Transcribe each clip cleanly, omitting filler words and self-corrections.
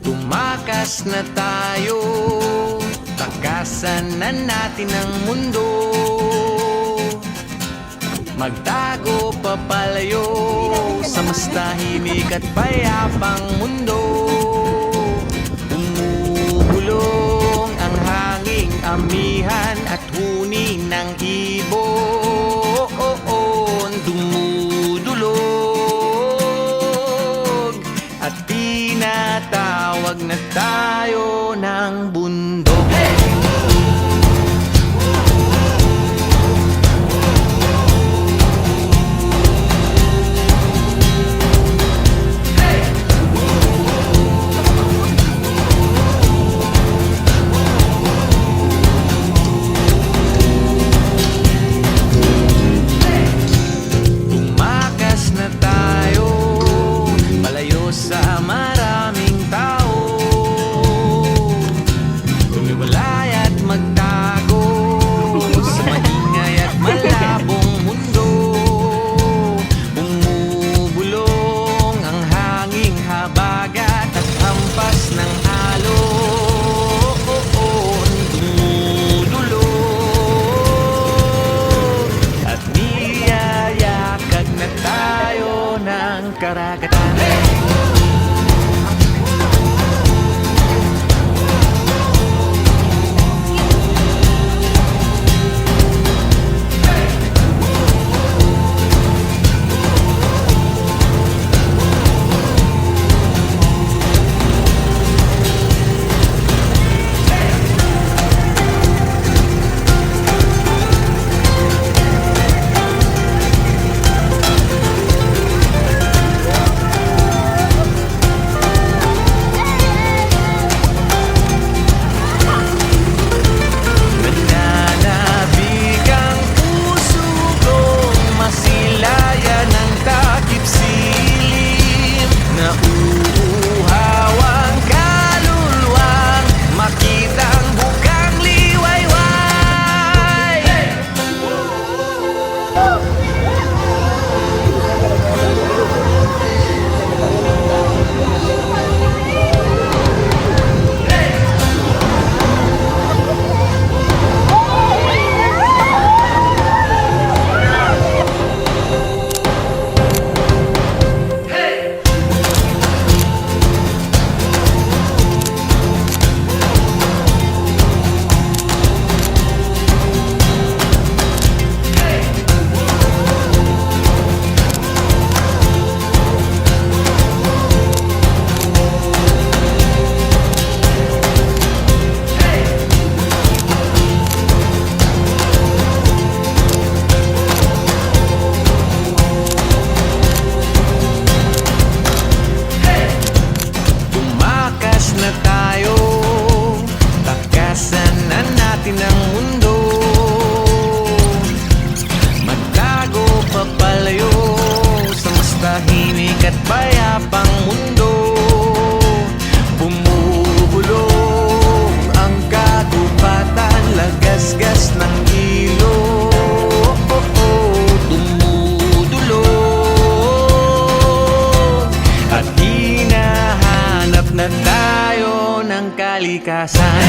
Tumakas na tayo, takasan na natin ang mundo. Magtago papalayo sa mas tahimik at payapang mundo. Umubulong ang hanging amihan at huni ng ibon. Dumudulog at tinatawag na tayo ng bundok. Sa maraming tao, tumiwalay at magtago sa maingay at malabong mundo. Bumubulong ang hanging habagat at hampas ng alon. Dumudulog at niyayakag na tayo ng karagatan. Ng mundo, magtago papalayo sa mas tahimik at payapang mundo. Bumubulong ang kagubatan, lagasgas ng ilog. Dumudulog at hinahanap na tayo ng kalikasan.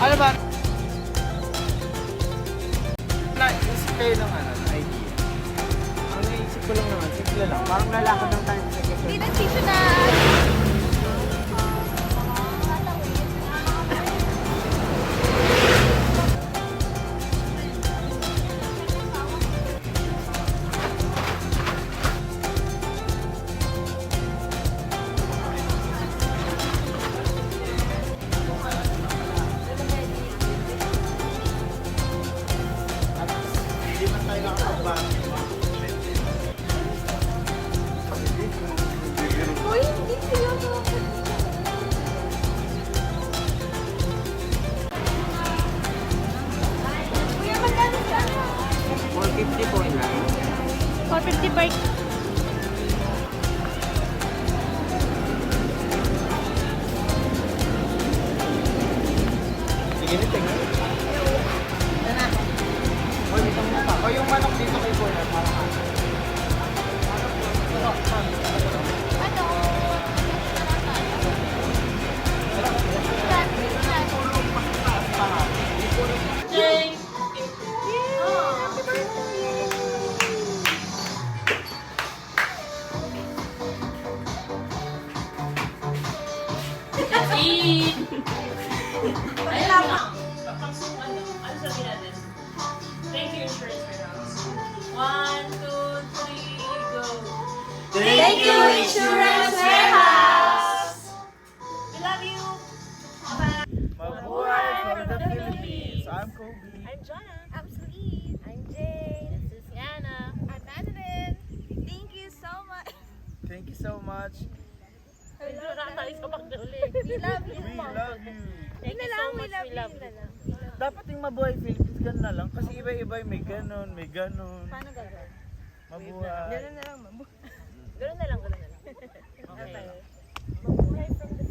Ano ba? Ano sabihin natin? Thank you, Insurance Warehouse. 1, 2, 3, go! Thank you, Insurance Warehouse! We love you! Mabuhay for the Philippines! I'm Kobe. I'm Jonna. I'm Sweet. I'm Jane. This is Yana. I'm Madeline. Thank you so much. Thank you so much. Hindi na nakatalis ka pag uli. We love you. We love you. Thank you so much. We love you. Dapat yung mabuhay Philippines ganun na lang kasi iba-iba may ganun, may ganun. Paano gagawin? Mabuhay. Ganun na lang, mamu. Ganun na lang, ganun na lang. Okay. Mabuhay from the